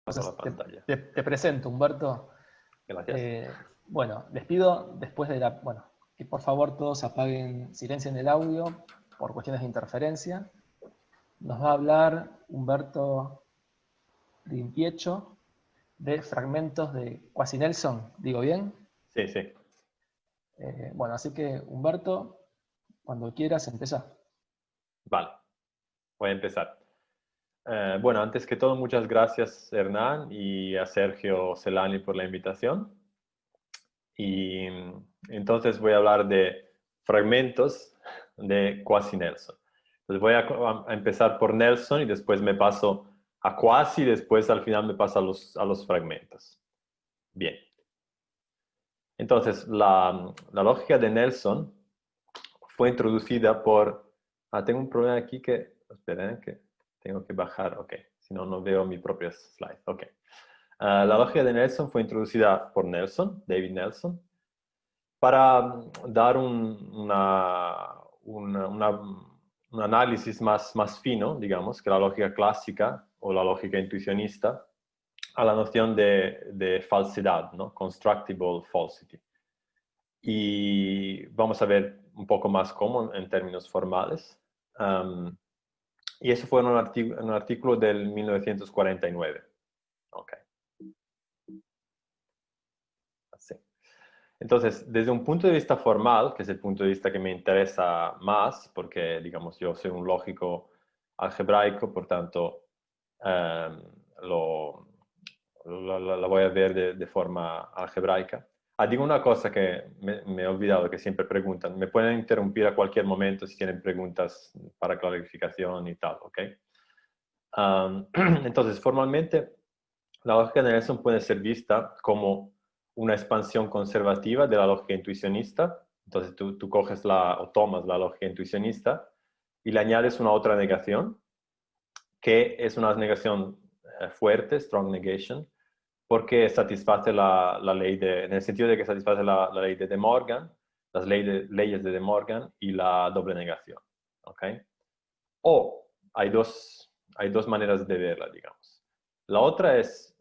Entonces, la pantalla. te presento, Humberto. Gracias. Bueno, les pido después de que por favor todos apaguen, silencien el audio por cuestiones de interferencia. Nos va a hablar Humberto Rimpiecho de fragmentos de Quasi Nelson, ¿digo bien? Sí, sí. Bueno, así que Humberto, cuando quieras, empezá. Vale, voy a empezar. Bueno, antes que todo, muchas gracias Hernán y a Sergio Celani por la invitación. Y entonces voy a hablar de fragmentos de Quasi Nelson. Entonces voy a empezar por Nelson y después me paso a Quasi y después al final me paso a los fragmentos. Bien. Entonces, la lógica de Nelson fue introducida por... tengo un problema aquí que... Esperen, que tengo que bajar. Ok, si no, no veo mis propios slides. Ok. La lógica de Nelson fue introducida por Nelson, David Nelson, para dar un análisis más fino, digamos, que la lógica clásica o la lógica intuicionista, a la noción de falsedad, ¿no? Constructible falsity. Y vamos a ver un poco más cómo en términos formales. Y eso fue un artículo del 1949. Ok. Así. Entonces, desde un punto de vista formal, que es el punto de vista que me interesa más, porque, digamos, yo soy un lógico algebraico, por tanto, la voy a ver de forma algebraica. Digo una cosa que me he olvidado, que siempre preguntan. Me pueden interrumpir a cualquier momento si tienen preguntas para clarificación y tal, ¿ok? Entonces, formalmente, la lógica de Nelson puede ser vista como una expansión conservativa de la lógica intuicionista. Entonces, tú coges o tomas la lógica intuicionista y le añades una otra negación, que es una negación fuerte, strong negation, porque satisface la ley en el sentido de que satisface la ley de De Morgan, las leyes de De Morgan y la doble negación. ¿Ok? O hay dos maneras de verla, digamos. La otra es,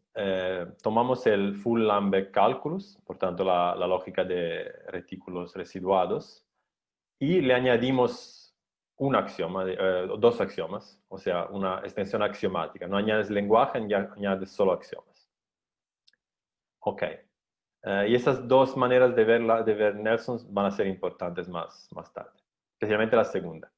tomamos el full Lambert calculus, por tanto la lógica de retículos residuados, y le añadimos un axioma, dos axiomas, o sea, una extensión axiomática. No añades lenguaje, añades solo axiomas. Ok. Y esas dos maneras de ver Nelson van a ser importantes más tarde, especialmente la segunda.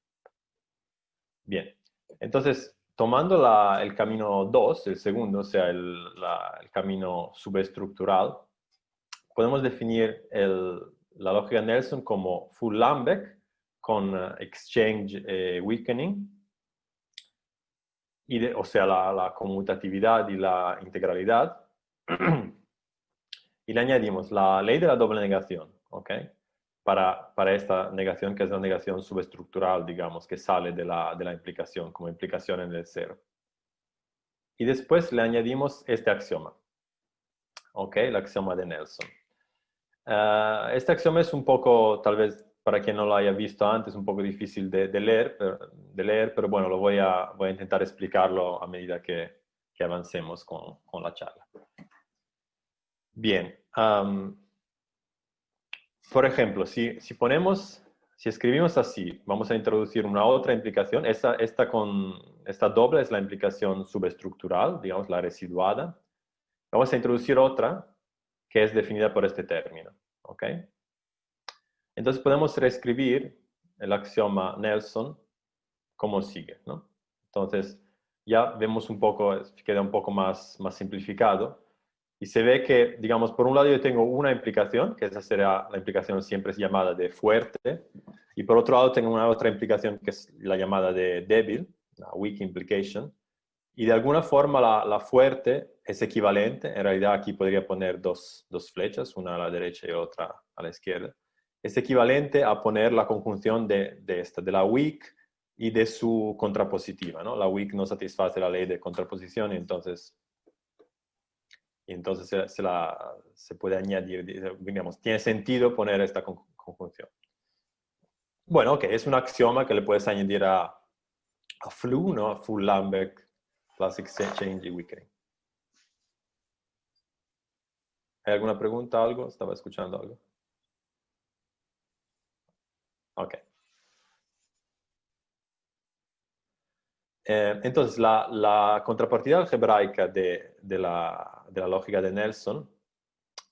Bien, entonces, tomando el camino 2, el segundo, o sea, el camino subestructural, podemos definir la lógica de Nelson como full Lambert con exchange weakening, o sea, la conmutatividad y la integralidad. Y le añadimos la ley de la doble negación, ¿ok? Para esta negación, que es la negación subestructural, digamos, que sale de la implicación, como implicación en el cero. Y después le añadimos este axioma, ¿ok? El axioma de Nelson. Este axioma es un poco, tal vez, para quien no lo haya visto antes, un poco difícil de leer, pero bueno, voy a intentar explicarlo a medida que avancemos con la charla. Bien. Por ejemplo, si escribimos así, vamos a introducir una otra implicación. Esta doble es la implicación subestructural, digamos, la residuada. Vamos a introducir otra que es definida por este término. ¿Ok? Entonces podemos reescribir el axioma Nelson como sigue, ¿no? Entonces ya vemos un poco, queda un poco más simplificado. Y se ve que, digamos, por un lado yo tengo una implicación, que esa será la implicación siempre llamada de fuerte, y por otro lado tengo una otra implicación que es la llamada de débil, la weak implication, y de alguna forma la fuerte es equivalente, en realidad aquí podría poner dos flechas, una a la derecha y otra a la izquierda, es equivalente a poner la conjunción de la weak y de su contrapositiva, ¿no? La weak no satisface la ley de contraposición y entonces se puede añadir, digamos, tiene sentido poner esta conjunción. Bueno, ok, es un axioma que le puedes añadir a flu, ¿no? A full Lambert, classic change y weakening. ¿Hay alguna pregunta, algo? Estaba escuchando algo. Ok. Entonces, la contrapartida algebraica de la lógica de Nelson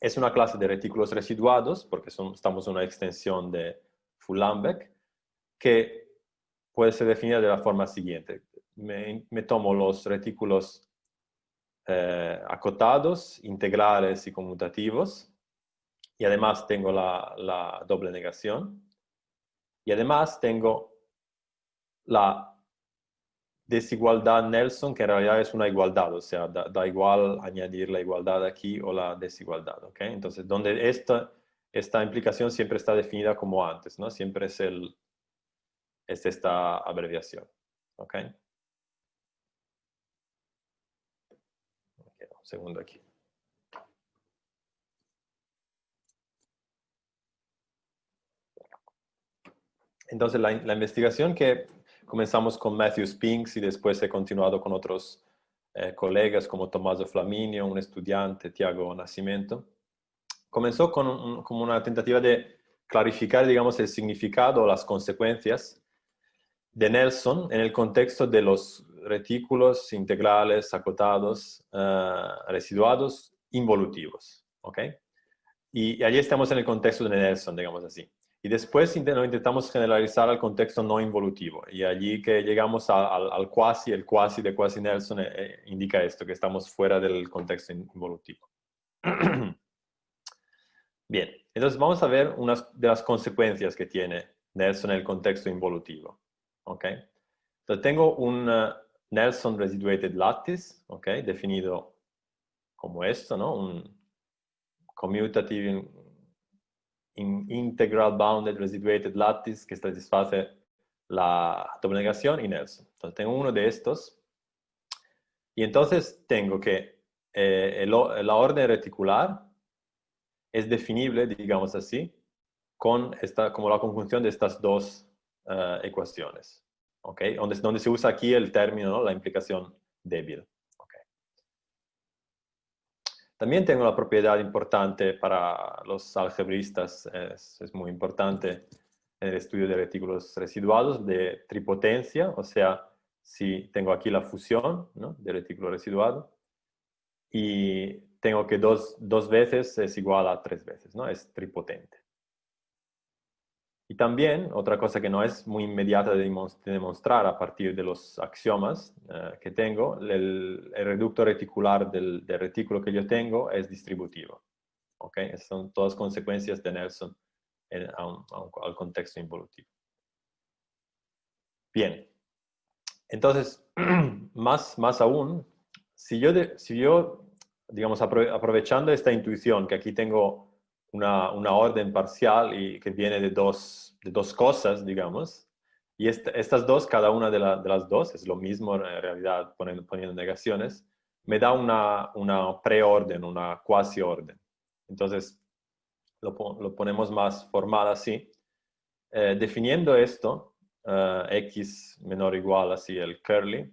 es una clase de retículos residuados, porque estamos en una extensión de Fullenbeck, que puede ser definida de la forma siguiente. Me tomo los retículos acotados, integrales y conmutativos, y además tengo la doble negación, y además tengo la desigualdad Nelson, que en realidad es una igualdad, o sea, da igual añadir la igualdad aquí o la desigualdad, ¿ok? Entonces, donde esta implicación siempre está definida como antes, ¿no? Siempre es esta abreviación, ¿ok? Un segundo aquí. Entonces, la investigación que comenzamos con Matthew Spinks y después he continuado con otros colegas como Tommaso Flaminio, un estudiante, Tiago Nascimento, comenzó como una tentativa de clarificar, digamos, el significado o las consecuencias de Nelson en el contexto de los retículos integrales acotados residuados involutivos, ¿ok? Y allí estamos en el contexto de Nelson, digamos así. Y después lo intentamos generalizar al contexto no involutivo. Y allí que llegamos al quasi, el quasi de quasi Nelson indica esto, que estamos fuera del contexto involutivo. Bien, entonces vamos a ver unas de las consecuencias que tiene Nelson en el contexto involutivo. ¿Ok? Entonces tengo un Nelson Residuated Lattice, ¿ok? Definido como esto, ¿no? Un commutative integral bounded residuated lattice que satisface la doble negación y Nelson. Entonces tengo uno de estos y entonces tengo que la orden reticular es definible, digamos así, como la conjunción de estas dos ecuaciones. ¿Okay? Donde se usa aquí el término, ¿no? La implicación débil. Okay. También tengo la propiedad importante para los algebristas, es muy importante en el estudio de retículos residuados, de tripotencia, o sea, si tengo aquí la fusión, ¿no? De retículo residuado, y tengo que dos veces es igual a 3 veces, ¿no? Es tripotente. Y también, otra cosa que no es muy inmediata de demostrar a partir de los axiomas que tengo, el reducto reticular del retículo que yo tengo es distributivo. ¿Okay? Esas son todas consecuencias de Nelson al contexto involutivo. Bien, entonces, más aún, si yo digamos, aprovechando esta intuición, que aquí tengo una orden parcial y que viene de dos cosas, digamos, y estas dos, cada una de las dos, es lo mismo en realidad poniendo negaciones, me da una preorden, una cuasi orden. Entonces, lo ponemos más formal así. Definiendo esto, x menor o igual así el curly,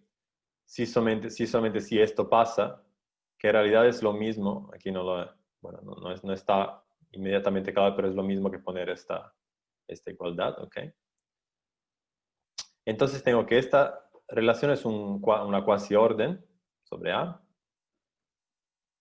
si solamente si esto pasa, que en realidad es lo mismo, aquí no está inmediatamente claro, pero es lo mismo que poner esta igualdad, ¿ok? Entonces tengo que esta relación es una cuasi orden sobre A,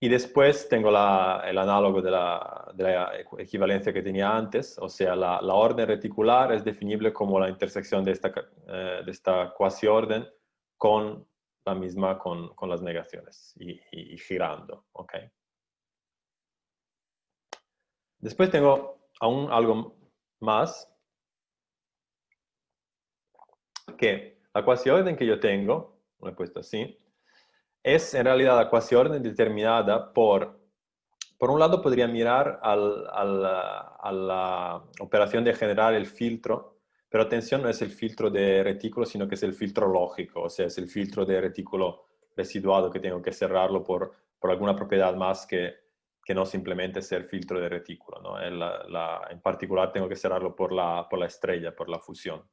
y después tengo el análogo de la equivalencia que tenía antes, o sea, la orden reticular es definible como la intersección de esta cuasi orden con la misma con las negaciones y girando, ¿ok? Después tengo aún algo más, que la cuasi orden que yo tengo, lo he puesto así, es en realidad la cuasi orden determinada por un lado podría mirar a la operación de generar el filtro, pero atención, no es el filtro de retículo, sino que es el filtro lógico, o sea, es el filtro de retículo residuado que tengo que cerrarlo por alguna propiedad más que no simplemente ser filtro de retículo, ¿no? En particular tengo que cerrarlo por la estrella, por la fusión.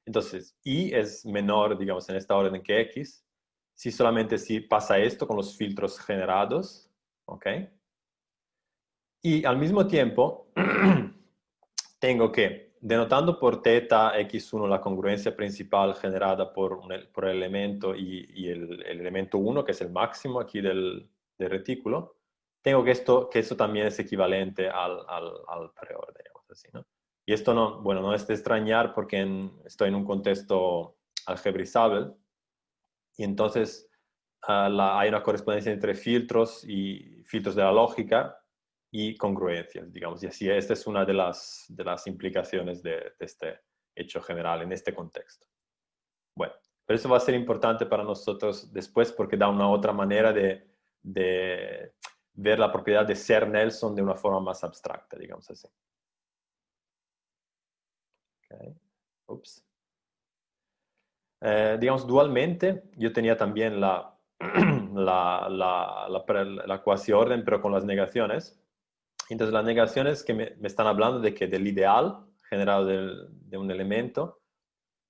Entonces, y es menor, digamos, en esta orden que x, si solamente si pasa esto con los filtros generados, ¿ok? Y al mismo tiempo, tengo que, denotando por θ x1 la congruencia principal generada por el elemento y el elemento 1, que es el máximo aquí del retículo, tengo que esto también es equivalente al preorden, digamos así, ¿no? Y esto no, bueno, no es de extrañar porque estoy en un contexto algebrizable y entonces hay una correspondencia entre filtros y filtros de la lógica y congruencias, digamos. Y así esta es una de las implicaciones de este hecho general en este contexto. Bueno, pero eso va a ser importante para nosotros después porque da una otra manera de ver la propiedad de ser Nelson de una forma más abstracta, digamos así. Okay. Ups. Digamos, dualmente, yo tenía también la cuasi-orden, pero con las negaciones. Entonces, las negaciones que me están hablando de que del ideal generado de un elemento,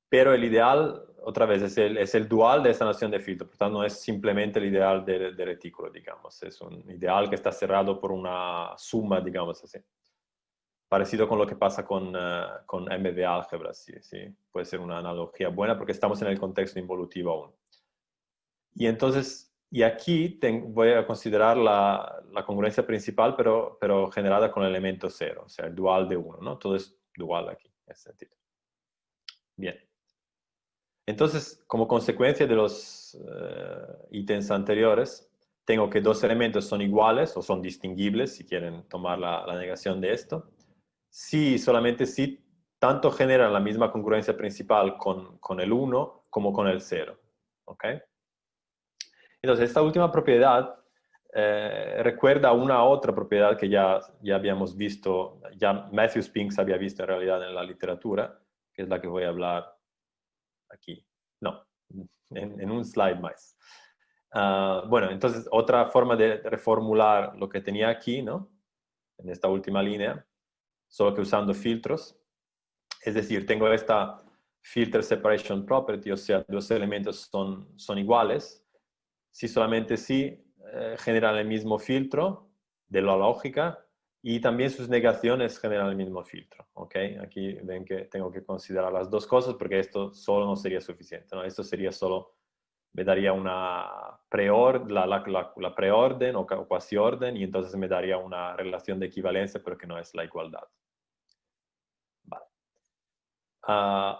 pero el ideal, otra vez, es el dual de esta noción de filtro. Por tanto, no es simplemente el ideal de retículo, digamos. Es un ideal que está cerrado por una suma, digamos así. Parecido con lo que pasa con M de álgebra, sí. Puede ser una analogía buena porque estamos en el contexto involutivo aún. Y entonces, y aquí voy a considerar la congruencia principal, pero generada con el elemento 0, o sea, el dual de 1, ¿no? Todo es dual aquí, en ese sentido. Bien. Entonces, como consecuencia de los ítems anteriores, tengo que dos elementos son iguales o son distinguibles, si quieren tomar la negación de esto. Si, solamente si, tanto generan la misma congruencia principal con el 1 como con el 0. ¿Ok? Entonces, esta última propiedad recuerda una otra propiedad que ya habíamos visto, ya Matthew Spinks había visto en realidad en la literatura, que es la que voy a hablar aquí. No, en un slide más. Bueno, entonces, otra forma de reformular lo que tenía aquí, ¿no? En esta última línea, solo que usando filtros. Es decir, tengo esta filter separation property, o sea, dos elementos son iguales, si solamente si generan el mismo filtro de la lógica y también sus negaciones generan el mismo filtro. ¿Ok? Aquí ven que tengo que considerar las dos cosas porque esto solo no sería suficiente, ¿no? Esto sería solo, me daría una la preorden o cuasi orden y entonces me daría una relación de equivalencia pero que no es la igualdad. Vale.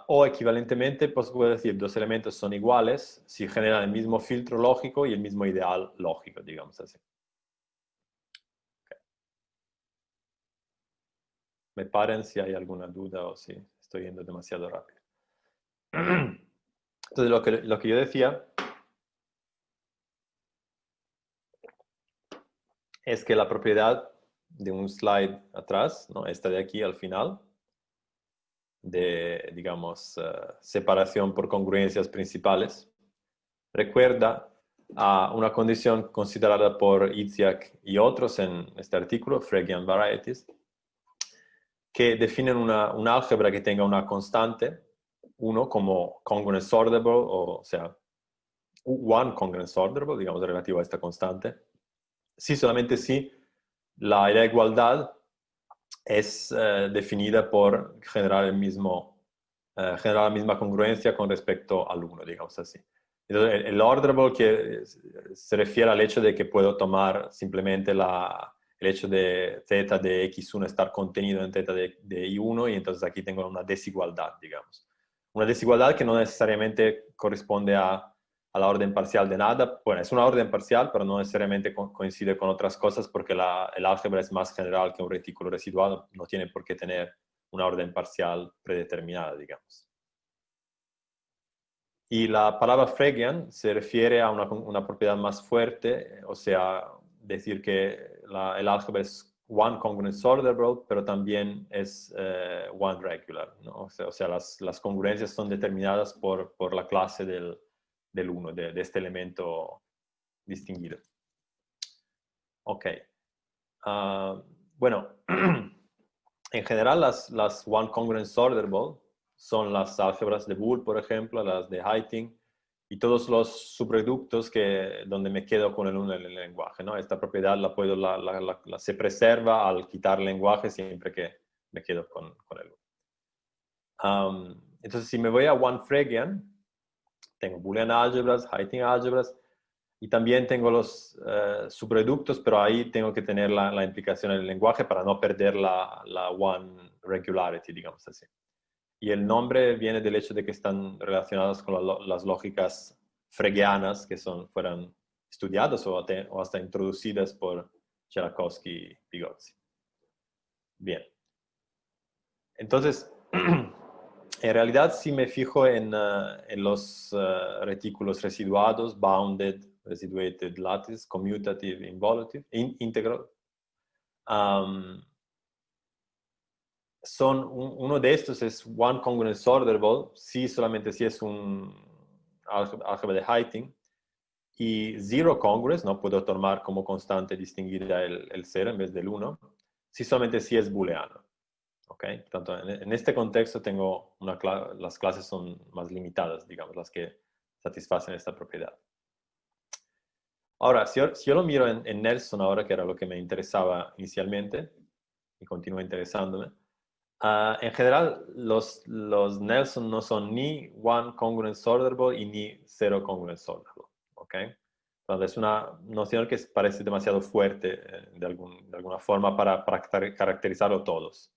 O equivalentemente, pues puedo decir, dos elementos son iguales si generan el mismo filtro lógico y el mismo ideal lógico, digamos así. Okay. Me paren si hay alguna duda o si estoy yendo demasiado rápido. Entonces, lo que yo decía es que la propiedad de un slide atrás, ¿no? Esta de aquí al final, de, digamos, separación por congruencias principales, recuerda a una condición considerada por Itzhak y otros en este artículo, Phrygian Varieties, que definen una álgebra que tenga una constante, uno como congruent sortable, o sea, one congruent sortable, digamos, relativo a esta constante, si solamente si la igualdad es definida por generar generar la misma congruencia con respecto al 1, digamos así. Entonces, el orderable que se refiere al hecho de que puedo tomar simplemente el hecho de z de x1 estar contenido en z de y1 y entonces aquí tengo una desigualdad, digamos. Una desigualdad que no necesariamente corresponde a la orden parcial de nada. Bueno, es una orden parcial, pero no necesariamente coincide con otras cosas porque el álgebra es más general que un retículo residual, no tiene por qué tener una orden parcial predeterminada, digamos. Y la palabra Phrygian se refiere a una propiedad más fuerte, o sea, decir que el álgebra es one congruent sortable, pero también es one regular, ¿no? O sea las congruencias son determinadas por la clase del 1, de este elemento distinguido. Ok. Bueno, en general las one congruent sortable son las álgebras de Boole, por ejemplo, las de Heyting y todos los subreductos donde me quedo con el lenguaje, ¿no? Esta propiedad se preserva al quitar el lenguaje siempre que me quedo con el. Entonces, si me voy a one-Phrygian, tengo Boolean algebras, Heyting algebras, y también tengo los subreductos, pero ahí tengo que tener la implicación en el lenguaje para no perder la one regularity, digamos así. Y el nombre viene del hecho de que están relacionados con las lógicas phrygianas que fueran estudiadas o hasta introducidas por Tsiolkovsky y Vygotsky. Bien. Entonces, en realidad, si me fijo en los retículos residuados, bounded, residuated lattice, commutative, involutive, integral, uno de estos es one congruence orderable, solamente si es un álgebra de Heyting, y zero congruence, no puedo tomar como constante distinguida el 0 en vez del 1, solamente si es booleano. ¿Okay? Tanto en este contexto las clases son más limitadas, digamos, las que satisfacen esta propiedad. Ahora, si yo lo miro en Nelson ahora, que era lo que me interesaba inicialmente, y continúa interesándome, en general, los Nelson no son ni one congruence orderable y ni zero congruence orderable. ¿Okay? Entonces, es una noción que parece demasiado fuerte de alguna forma para caracterizarlos todos.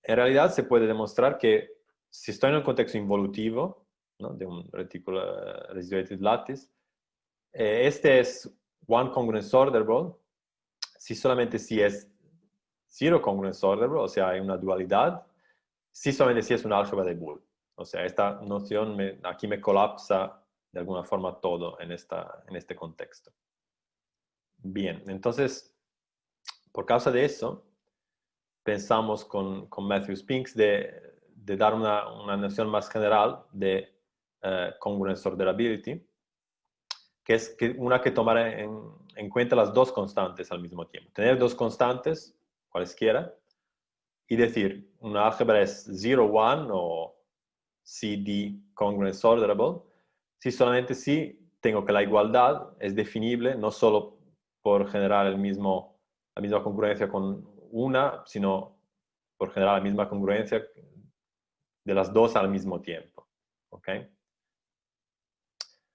En realidad, se puede demostrar que si estoy en un contexto involutivo, ¿no? De un retículo residuated lattice, este es one congruence orderable, solamente si es zero congruence orderable, o sea, hay una dualidad, solamente si es un álgebra de Boole. O sea, esta noción aquí me colapsa de alguna forma todo en este contexto. Bien, entonces, por causa de eso, pensamos con Matthew Spinks de dar una noción más general de congruence orderability, que es una que tomará en cuenta las dos constantes al mismo tiempo. Tener dos constantes, cualesquiera, y decir, una álgebra es 0, 1 o CD congruence orderable, solamente si tengo que la igualdad es definible no solo por generar la misma congruencia con una, sino por generar la misma congruencia de las dos al mismo tiempo. ¿Okay?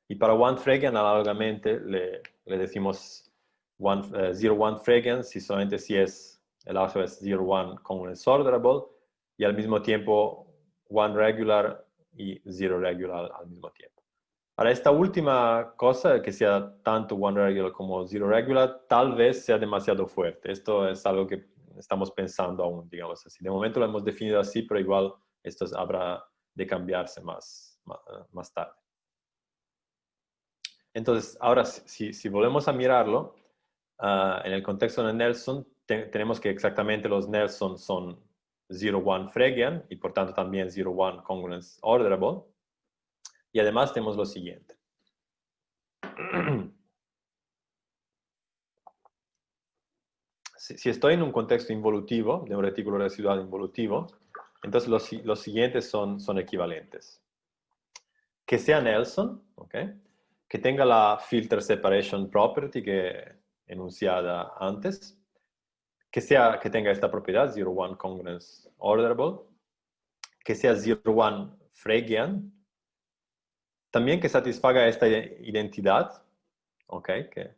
Y para one-Phrygian, análogamente, le decimos 0, 1 Phrygian, solamente si el álgebra es 0, 1 congruence orderable, y al mismo tiempo one regular y zero regular al mismo tiempo. Ahora, esta última cosa, que sea tanto one regular como zero regular, tal vez sea demasiado fuerte. Esto es algo que estamos pensando aún, digamos así. De momento lo hemos definido así, pero igual esto habrá de cambiarse más tarde. Entonces, ahora, si volvemos a mirarlo, en el contexto de Nelson, tenemos que exactamente los Nelson son 0, 1 Phrygian y por tanto también 0, 1 congruence orderable. Y además tenemos lo siguiente. Si estoy en un contexto involutivo, de un retículo residual involutivo, entonces los siguientes son equivalentes. Que sea Nelson, ¿okay? Que tenga la filter separation property que enunciada antes, que tenga esta propiedad, 0, 1 congruence orderable, que sea 0, 1 Phrygian, también que satisfaga esta identidad, ¿okay? Que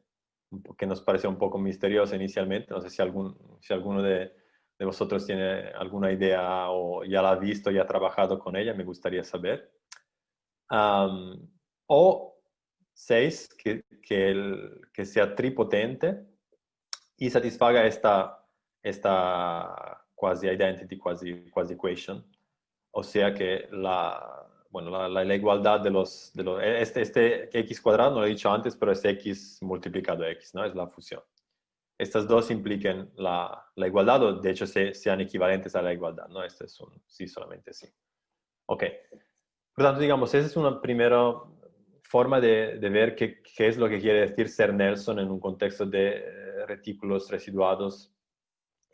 nos pareció un poco misteriosa inicialmente. No sé si alguno de vosotros tiene alguna idea o ya la ha visto, ya ha trabajado con ella, me gustaría saber. O 6, que sea tripotente y satisfaga esta quasi-identity, quasi-equation. O sea que la igualdad de este x cuadrado, no lo he dicho antes, pero es x multiplicado x, ¿no? Es la fusión. Estas dos implican la igualdad, o de hecho sean equivalentes a la igualdad, ¿no? Este es un sí, solamente sí. Ok. Por tanto, digamos, esa es una primera forma de ver qué es lo que quiere decir ser Nelson en un contexto de retículos residuados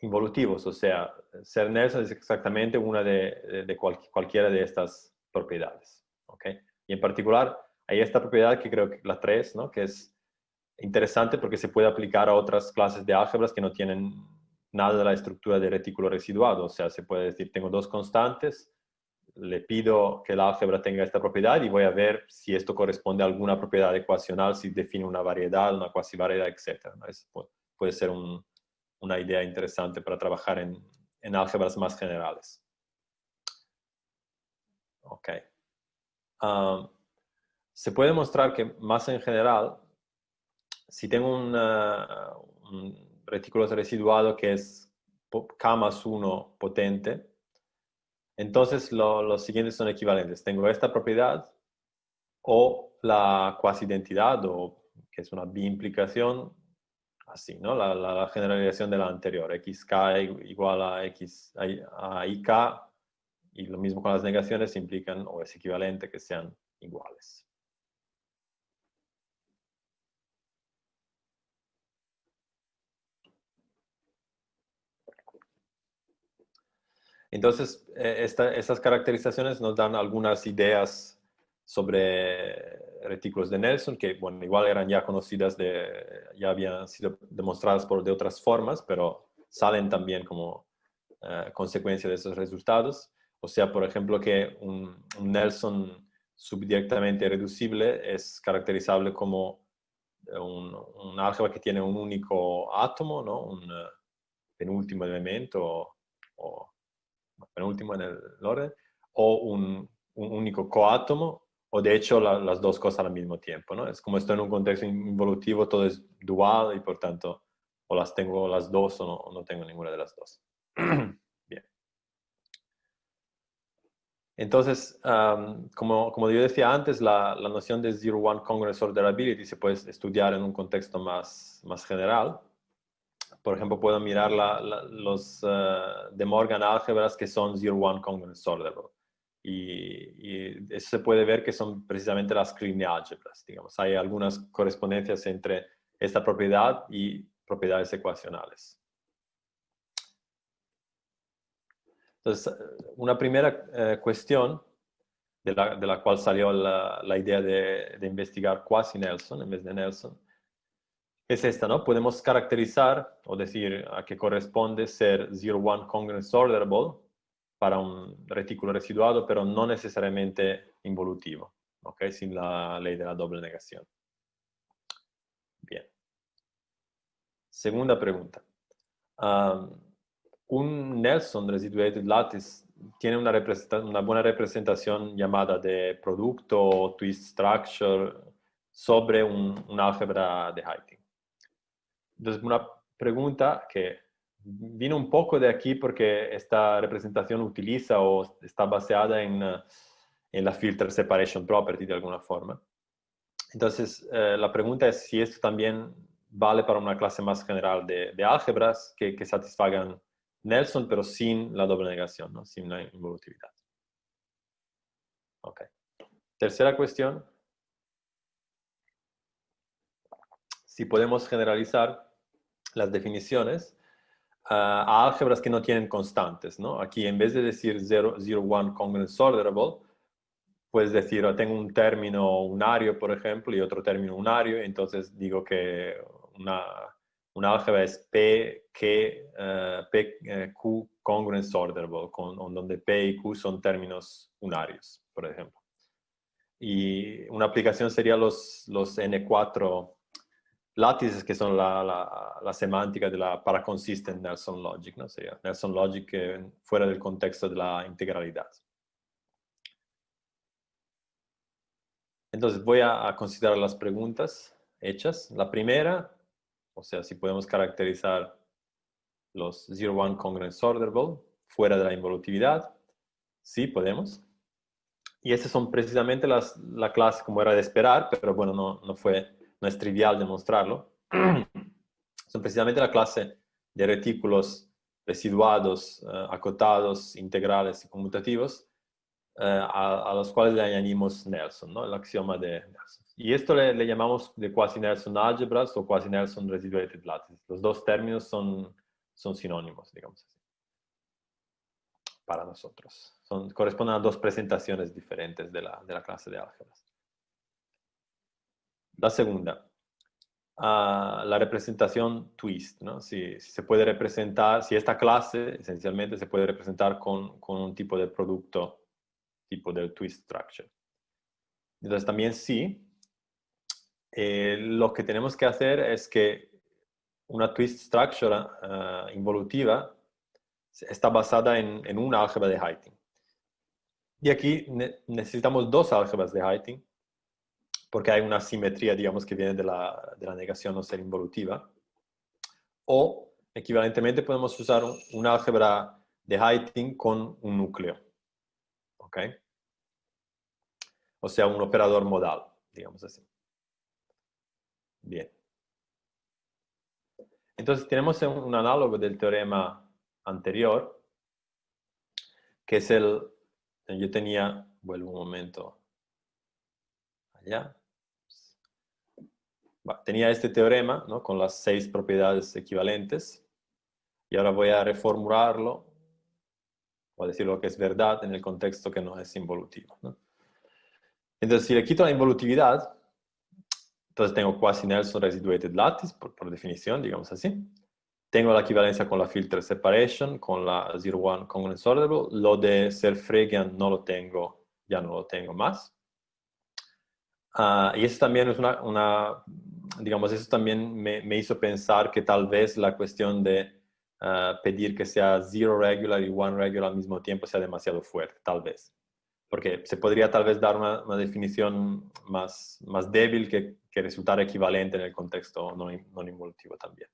involutivos. O sea, ser Nelson es exactamente una de cualquiera de estas propiedades. ¿Okay? Y en particular, hay esta propiedad que creo que la 3, ¿no? Que es interesante porque se puede aplicar a otras clases de álgebras que no tienen nada de la estructura de retículo residuado. O sea, se puede decir, tengo dos constantes, le pido que la álgebra tenga esta propiedad y voy a ver si esto corresponde a alguna propiedad ecuacional, si define una variedad, una cuasivariedad, etc. ¿no? Puede ser una idea interesante para trabajar en álgebras más generales. Ok. Se puede mostrar que más en general, si tengo un retículo residuado que es K más 1 potente, entonces los siguientes son equivalentes. Tengo esta propiedad o la cuasidentidad, o que es una biimplicación, así, ¿no? La generalización de la anterior, xk igual a ik, y lo mismo con las negaciones implican, o es equivalente, que sean iguales. Entonces, estas caracterizaciones nos dan algunas ideas sobre retículos de Nelson, que, bueno, igual eran ya conocidas, ya habían sido demostradas de otras formas, pero salen también como consecuencia de esos resultados. O sea, por ejemplo, que un Nelson subdirectamente reducible es caracterizable como un álgebra que tiene un único átomo, ¿no? Un penúltimo elemento o penúltimo en el orden, o un único coátomo, o de hecho las dos cosas al mismo tiempo, ¿no? Es como estoy en un contexto involutivo, todo es dual y por tanto o las tengo las dos o no tengo ninguna de las dos. Bien. Entonces, como yo decía antes, la noción de zero-one congruence orderability se puede estudiar en un contexto más general. Por ejemplo, puedo mirar los De Morgan álgebras que son zero-one congruence orderable. Y eso se puede ver que son precisamente las clean álgebras, digamos. Hay algunas correspondencias entre esta propiedad y propiedades ecuacionales. Entonces, una primera cuestión de la cual salió la idea de investigar quasi-Nelson en vez de Nelson, es esta, ¿no? Podemos caracterizar o decir a qué corresponde ser zero-one congruence orderable para un retículo residuado, pero no necesariamente involutivo, ¿ok? Sin la ley de la doble negación. Bien. Segunda pregunta. Un Nelson residuated lattice tiene una buena representación llamada de producto o twist structure sobre un álgebra de Heyting. Entonces, una pregunta que vino un poco de aquí porque esta representación utiliza o está basada en la filter separation property de alguna forma. Entonces, la pregunta es si esto también vale para una clase más general de álgebras que satisfagan Nelson, pero sin la doble negación, ¿no? Sin la involutividad. Ok. Tercera cuestión. Si podemos generalizar las definiciones a álgebras que no tienen constantes, ¿no? Aquí, en vez de decir zero-one congruence orderable, puedes decir, tengo un término unario, por ejemplo, y otro término unario, entonces digo que una álgebra es Q congruence orderable, donde P y Q son términos unarios, por ejemplo. Y una aplicación sería los N4 látices, que son la semántica de la paraconsistent Nelson Logic, ¿no? Sería Nelson Logic fuera del contexto de la integralidad. Entonces voy a considerar las preguntas hechas. La primera, o sea, si podemos caracterizar los zero-one congruence orderable fuera de la involutividad. Sí, podemos. Y estas son precisamente la clase como era de esperar, pero bueno, no es trivial demostrarlo. Son precisamente la clase de retículos residuados, acotados, integrales y conmutativos, a los cuales le añadimos Nelson, ¿no? El axioma de Nelson. Y esto le llamamos de quasi-Nelson álgebras o quasi-Nelson residuated lattices. Los dos términos son sinónimos, digamos así. para nosotros. Corresponden a dos presentaciones diferentes de la clase de álgebras. La segunda, la representación twist, ¿no? Si se puede representar, si esta clase esencialmente se puede representar con un tipo de producto, tipo del twist structure. Entonces también sí, lo que tenemos que hacer es que una twist structure involutiva está basada en una álgebra de Heyting. Y aquí necesitamos dos álgebras de Heyting, porque hay una simetría, digamos, que viene de la negación no ser involutiva. O, equivalentemente, podemos usar un álgebra de Heyting con un núcleo. ¿Ok? O sea, un operador modal, digamos así. Bien. Entonces, tenemos un análogo del teorema anterior, que es yo tenía, vuelvo un momento allá. Tenía este teorema, ¿no? Con las 6 propiedades equivalentes, y ahora voy a reformularlo, o a decir lo que es verdad en el contexto que no es involutivo, ¿no? Entonces, si le quito la involutividad, entonces tengo quasi-Nelson residuated lattice, por definición, digamos así. Tengo la equivalencia con la filter separation, con la 0-1 congruence orderable. Lo de ser Phrygian no lo tengo, ya no lo tengo más. Y eso también es digamos, eso también me hizo pensar que tal vez la cuestión de pedir que sea 0 regular y 1 regular al mismo tiempo sea demasiado fuerte, tal vez. Porque se podría tal vez dar una definición más débil que resultar equivalente en el contexto no involutivo también.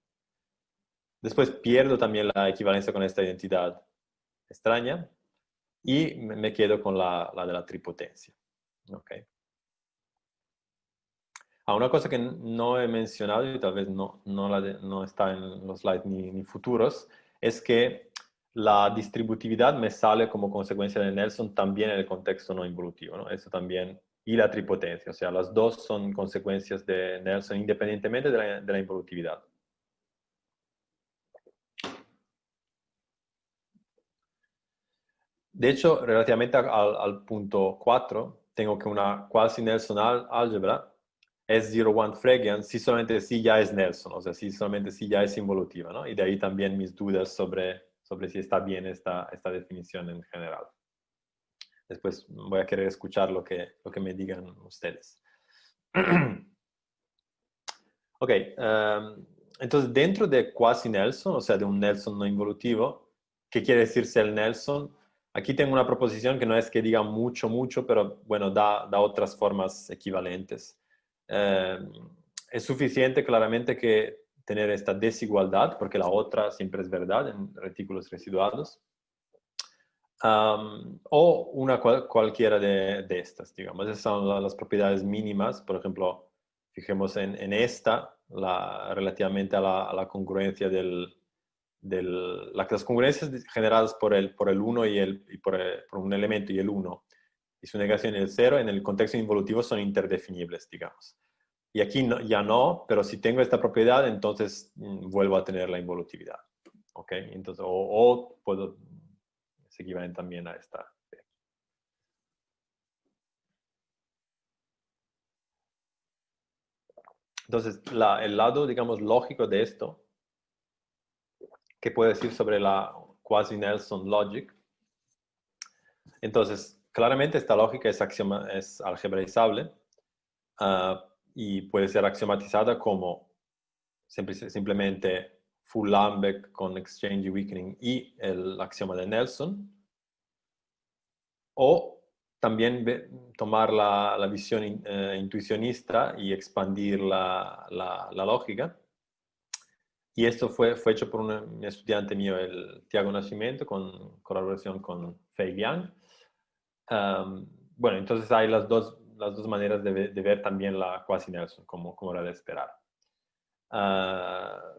Después pierdo también la equivalencia con esta identidad extraña y me quedo con la de la tripotencia. Okay. Una cosa que no he mencionado y tal vez no está en los slides ni futuros, es que la distributividad me sale como consecuencia de Nelson también en el contexto no involutivo, ¿no? Eso también, y la tripotencia, o sea, las dos son consecuencias de Nelson independientemente de la involutividad. De hecho, relativamente al punto 4, tengo que una quasi-Nelson álgebra es 0-1 Phrygian si solamente si ya es Nelson, o sea, si solamente si ya es involutiva, ¿no? Y de ahí también mis dudas sobre si está bien esta definición en general. Después voy a querer escuchar lo que me digan ustedes. Ok, entonces dentro de quasi-Nelson, o sea, de un Nelson no involutivo, ¿qué quiere decir ser Nelson? Aquí tengo una proposición que no es que diga mucho, pero bueno, da otras formas equivalentes. Es suficiente claramente que tener esta desigualdad, porque la otra siempre es verdad en retículos residuados. O una cualquiera de estas, digamos. Esas son las propiedades mínimas. Por ejemplo, fijemos en esta, relativamente a la congruencia las congruencias generadas por el 1 y por un elemento y el 1 y su negación y el 0 en el contexto involutivo son interdefinibles, digamos. Y aquí ya no, pero si tengo esta propiedad, entonces vuelvo a tener la involutividad. ¿Ok? Entonces, o puedo, se equivalen también a esta. Entonces, el lado, digamos, lógico de esto, ¿qué puedo decir sobre la quasi-Nelson logic? Entonces, claramente esta lógica es algebraizable y puede ser axiomatizada como simplemente Full-Lambeck con exchange y weakening y el axioma de Nelson. O también tomar la visión intuicionista y expandir la lógica. Y esto fue hecho por un estudiante mío, el Tiago Nascimento, con colaboración con Fei Liang. Bueno, entonces hay las dos maneras de ver también la quasi-Nelson, como era de esperar.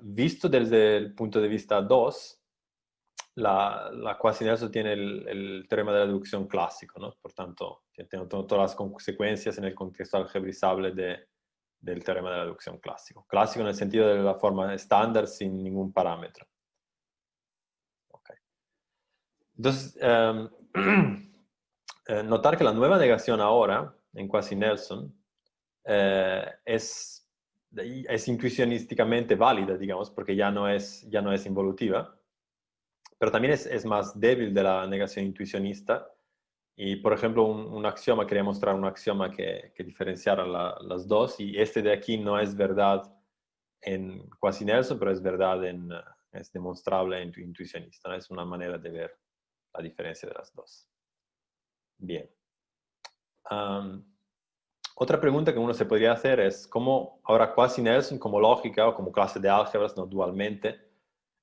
Visto desde el punto de vista 2, la quasi-Nelson tiene el teorema de la deducción clásico, ¿no? Por tanto, tiene todas las consecuencias en el contexto algebrizable del teorema de la deducción clásico. Clásico en el sentido de la forma estándar sin ningún parámetro. Okay. Entonces, notar que la nueva negación ahora, en Quasi-Nelson, es intuicionísticamente válida, digamos, porque ya no es involutiva, pero también es más débil de la negación intuicionista. Y, por ejemplo, un axioma, quería mostrar un axioma que diferenciara las dos, y este de aquí no es verdad en Quasi-Nelson, pero es verdad es demostrable en intuicionista, ¿no? Es una manera de ver la diferencia de las dos. Bien. Otra pregunta que uno se podría hacer es cómo ahora Quasi-Nelson como lógica o como clase de álgebras, no dualmente,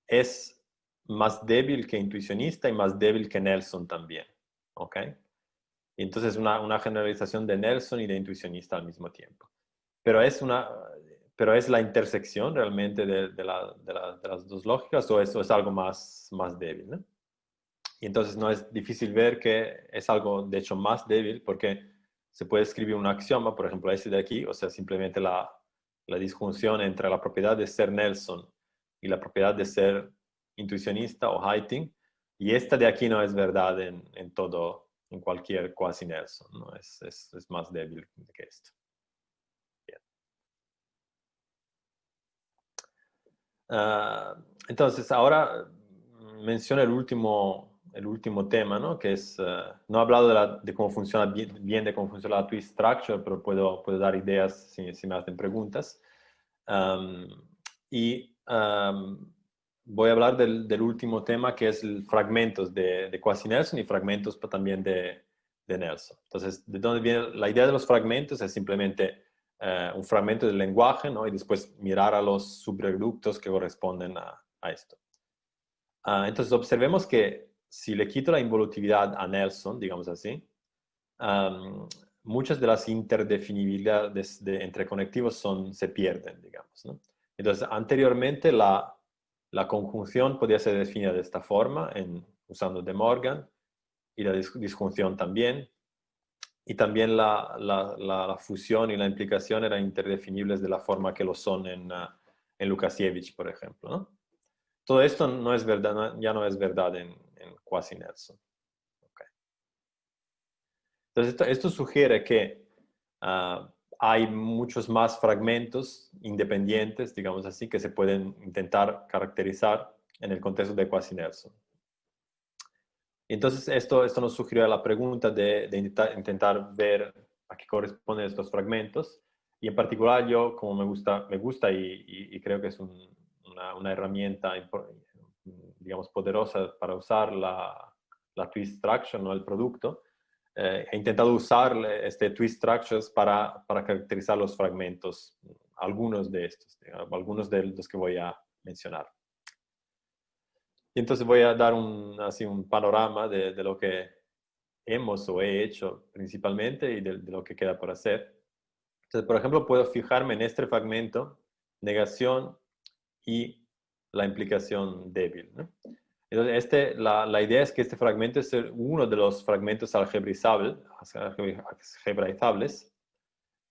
es más débil que intuicionista y más débil que Nelson también. ¿Ok? Y entonces una generalización de Nelson y de intuicionista al mismo tiempo. Pero es la intersección realmente de las dos lógicas, o eso es algo más débil, ¿no? Y entonces no es difícil ver que es algo, de hecho, más débil, porque se puede escribir un axioma, por ejemplo, este de aquí, o sea, simplemente la disjunción entre la propiedad de ser Nelson y la propiedad de ser intuicionista o Heiting, y esta de aquí no es verdad en todo, en cualquier Quasi-Nelson, ¿no? Es más débil que esto. Bien. Entonces, ahora menciono el último tema, ¿no? Que es, no he hablado de cómo funciona bien de cómo funciona la twist structure, pero puedo dar ideas si me hacen preguntas. Voy a hablar del último tema, que es fragmentos de Quasi-Nelson y fragmentos también de Nelson. Entonces, ¿de dónde viene? La idea de los fragmentos es simplemente un fragmento del lenguaje, ¿no? Y después mirar a los subreductos que corresponden a esto. Entonces, observemos que si le quito la involutividad a Nelson, digamos así, muchas de las interdefinibilidades entre conectivos se pierden, digamos, ¿no? Entonces, anteriormente la conjunción podía ser definida de esta forma, usando De Morgan, y la disjunción también. Y también la fusión y la implicación eran interdefinibles de la forma que lo son en Lukasiewicz, por ejemplo, ¿no? Todo esto no es verdad, ya no es verdad en Quasi-Nelson. Okay. Entonces, esto sugiere que hay muchos más fragmentos independientes, digamos así, que se pueden intentar caracterizar en el contexto de Quasi-Nelson. Entonces, esto nos sugirió la pregunta de intentar ver a qué corresponden estos fragmentos. Y en particular, yo, como me gusta y creo que es una herramienta, digamos, poderosa para usar la twist structure, ¿no? El producto, he intentado usar este twist structures para caracterizar los fragmentos, algunos de estos, digamos, algunos de los que voy a mencionar. Y entonces voy a dar así un panorama de lo que hemos o he hecho principalmente y de lo que queda por hacer. Entonces, por ejemplo, puedo fijarme en este fragmento, negación y la implicación débil, ¿no? Entonces, la idea es que este fragmento es uno de los fragmentos algebraizables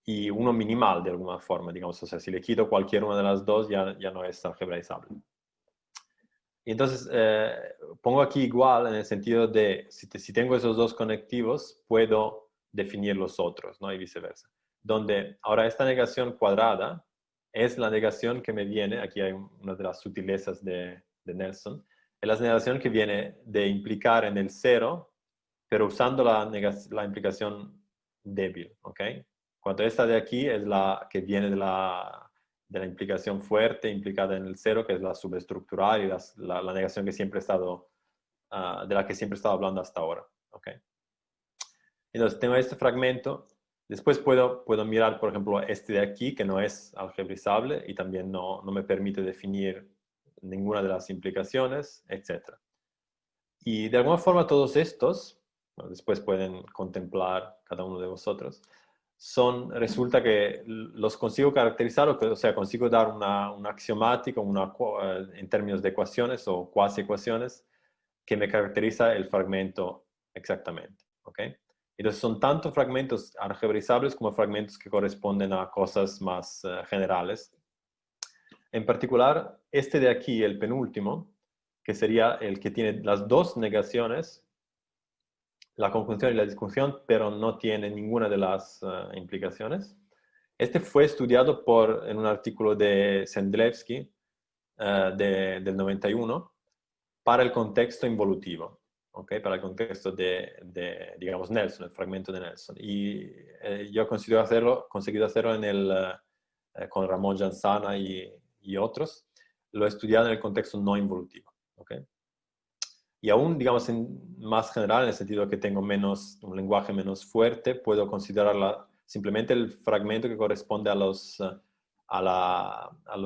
y uno minimal de alguna forma, digamos. O sea, si le quito cualquier una de las dos, ya no es algebraizable. Y entonces, pongo aquí igual en el sentido de, si tengo esos dos conectivos, puedo definir los otros, ¿no? Y viceversa. Donde ahora esta negación cuadrada es la negación que me viene, aquí hay una de las sutilezas de Nelson, es la negación que viene de implicar en el cero, pero usando la implicación débil, ¿ok? Cuando esta de aquí es la que viene de la implicación fuerte implicada en el cero, que es la subestructural y la negación que siempre he estado, de la que siempre he estado hablando hasta ahora. ¿Okay? Entonces, tengo este fragmento. Después puedo mirar, por ejemplo, este de aquí, que no es algebrizable y también no me permite definir ninguna de las implicaciones, etc. Y de alguna forma todos estos, bueno, después pueden contemplar cada uno de vosotros, resulta que los consigo caracterizar, o sea, consigo dar una axiomática, en términos de ecuaciones o cuasi ecuaciones, que me caracteriza el fragmento exactamente. ¿Ok? Entonces son tanto fragmentos algebraizables como fragmentos que corresponden a cosas más generales. En particular, este de aquí, el penúltimo, que sería el que tiene las dos negaciones, la conjunción y la disjunción, pero no tiene ninguna de las implicaciones. Este fue estudiado en un artículo de Sendlevsky del 91 para el contexto involutivo, ¿okay? Para el contexto digamos, Nelson, el fragmento de Nelson. Y yo he conseguido hacerlo con Ramón Jansana y otros. Lo he estudiado en el contexto no involutivo, ¿okay? Y aún, digamos, más general, en el sentido que tengo un lenguaje menos fuerte, puedo considerarla simplemente el fragmento que corresponde a los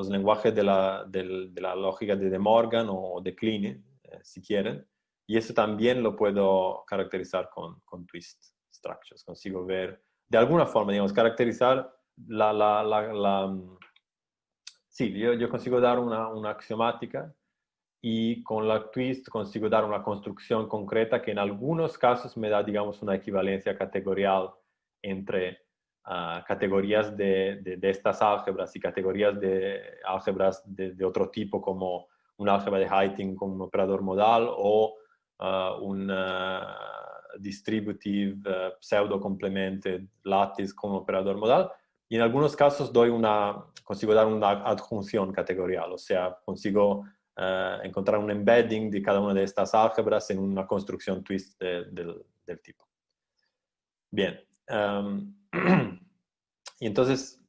lenguajes de la lógica de De Morgan o de Kleene, si quieren. Y eso también lo puedo caracterizar con twist structures. Consigo ver, de alguna forma, digamos, caracterizar sí, yo consigo dar una axiomática y con la twist consigo dar una construcción concreta que en algunos casos me da, digamos, una equivalencia categorial entre categorías de estas álgebras y categorías de álgebras de otro tipo, como un álgebra de Heyting con un operador modal o un distributive pseudo complemented lattice con un operador modal. Y en algunos casos consigo dar una adjunción categorial, o sea, consigo encontrar un embedding de cada una de estas álgebras en una construcción twist del tipo. Bien. Y entonces,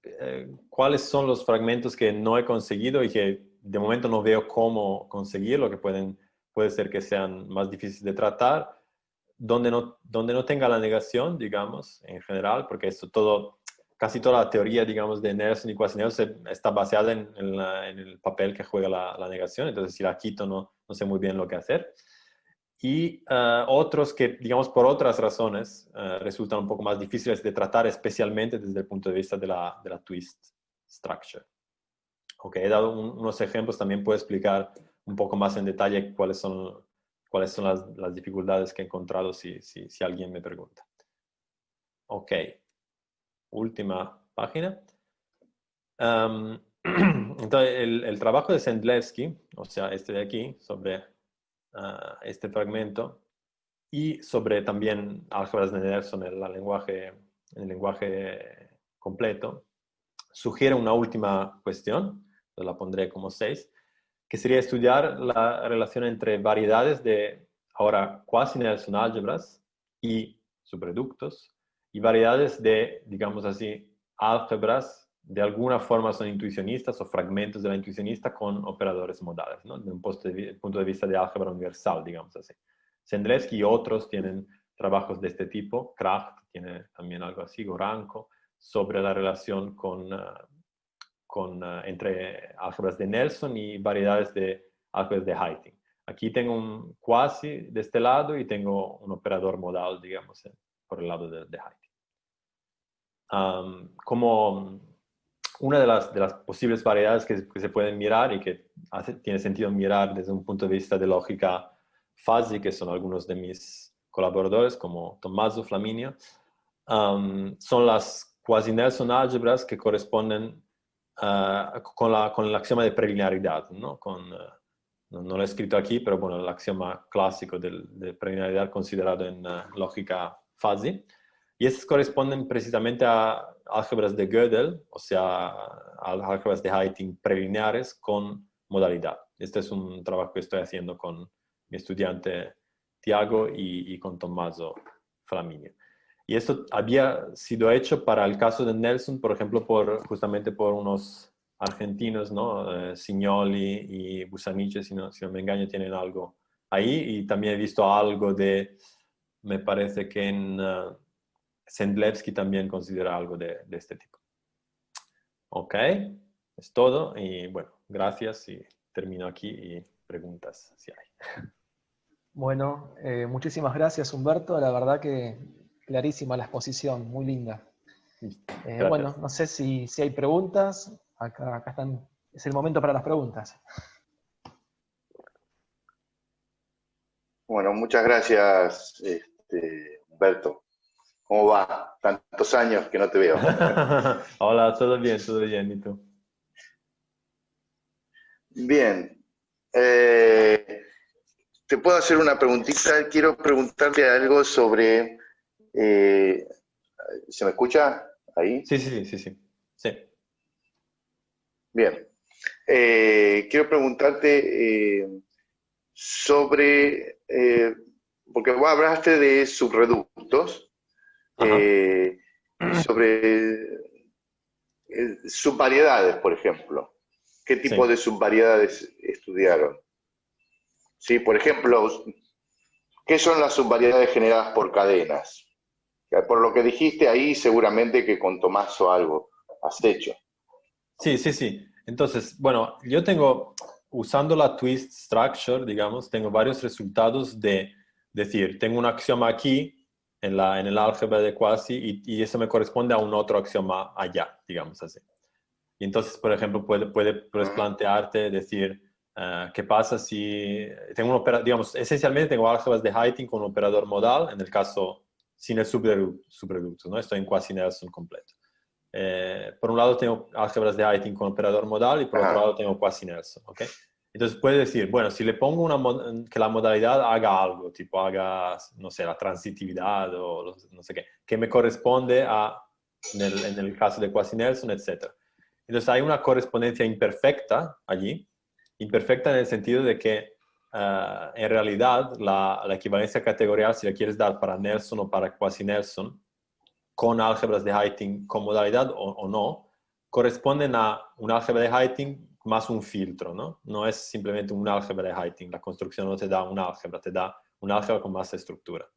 ¿cuáles son los fragmentos que no he conseguido y que de momento no veo cómo conseguirlo, que puede ser que sean más difíciles de tratar? Donde no tenga la negación, digamos, en general, porque casi toda la teoría, digamos, de Nelson y Quasi-Nelson está basada en el papel que juega la negación. Entonces, si la quito, no sé muy bien lo que hacer. Y otros que, digamos, por otras razones, resultan un poco más difíciles de tratar, especialmente desde el punto de vista de la twist structure. Ok, he dado unos ejemplos, también puedo explicar un poco más en detalle cuáles son las dificultades que he encontrado si alguien me pregunta. Ok, última página. Entonces, el trabajo de Sendlevsky, o sea, este de aquí, sobre este fragmento, y sobre también álgebras de Nelson en el lenguaje completo, sugiere una última cuestión, la pondré como 6, que sería estudiar la relación entre variedades de, ahora, quasi-Nelson álgebras y subreductos, y variedades de, digamos así, álgebras de alguna forma son intuicionistas o fragmentos de la intuicionista con operadores modales, ¿no? De un punto de vista de álgebra universal, digamos así. Sendlevsky y otros tienen trabajos de este tipo, Kracht tiene también algo así, Goranko, sobre la relación entre álgebras de Nelson y variedades de álgebras de Heyting. Aquí tengo un quasi de este lado y tengo un operador modal, digamos, por el lado de Heyting. Como una de las posibles variedades que se pueden mirar y que tiene sentido mirar desde un punto de vista de lógica fuzzy, que son algunos de mis colaboradores, como Tommaso Flaminio, son las quasi-Nelson álgebras que corresponden con el axioma de preliminaridad, ¿no? No lo he escrito aquí, pero bueno, el axioma clásico de preliminaridad considerado en lógica fuzzy. Y estos corresponden precisamente a álgebras de Gödel, o sea, a álgebras de Heyting preliminares con modalidad. Este es un trabajo que estoy haciendo con mi estudiante Tiago y con Tommaso Flaminio. Y esto había sido hecho para el caso de Nelson, por ejemplo, justamente por unos argentinos, ¿no? Signoli y Busaniche, si no me engaño, tienen algo ahí. Y también he visto algo me parece que en Sendlevsky también considera algo de este tipo. Ok, es todo. Y bueno, gracias y termino aquí y preguntas si hay. Bueno, muchísimas gracias, Humberto. La verdad que clarísima la exposición, muy linda. Bueno, Gracias. no sé si hay preguntas. Acá están. Es el momento para las preguntas. Bueno, muchas gracias, Humberto. ¿Cómo va? Tantos años que no te veo. Hola, todo bien, ¿y tú? Bien. te puedo hacer una preguntita. Quiero preguntarte algo sobre... ¿se me escucha ahí? Sí, sí, sí, sí, sí. Bien. Quiero preguntarte sobre... porque vos hablaste de subreductos Ajá. y sobre subvariedades, por ejemplo. ¿Qué tipo Sí. de subvariedades estudiaron? Sí, por ejemplo, ¿qué son las subvariedades generadas por cadenas? Por lo que dijiste ahí, seguramente que con Tomás o algo has hecho. Sí, sí, sí. Entonces, bueno, yo tengo, usando la twist structure, digamos, tengo varios resultados de decir, tengo un axioma aquí en el álgebra de quasi y eso me corresponde a un otro axioma allá, digamos así. Y entonces, por ejemplo, puedes plantearte, decir, ¿qué pasa si tengo un operador, digamos, esencialmente tengo álgebras de Heyting con un operador modal, en el caso sin el subreducto, ¿no? Estoy en quasi-Nelson completo. Por un lado tengo álgebras de Heyting con operador modal y por otro Ajá. lado tengo quasi-Nelson, ¿ok? Entonces puedes decir, bueno, si le pongo que la modalidad haga algo, tipo haga, no sé, la transitividad o no sé qué, que me corresponde en el caso de quasi-Nelson, etc. Entonces hay una correspondencia imperfecta allí, imperfecta en el sentido de que en realidad la equivalencia categorial, si la quieres dar para Nelson o para quasi-Nelson, con álgebras de Heyting con modalidad o no, corresponden a un álgebra de Heyting más un filtro, ¿no? No es simplemente un álgebra de Heyting, la construcción no te da un álgebra, te da un álgebra con más estructura.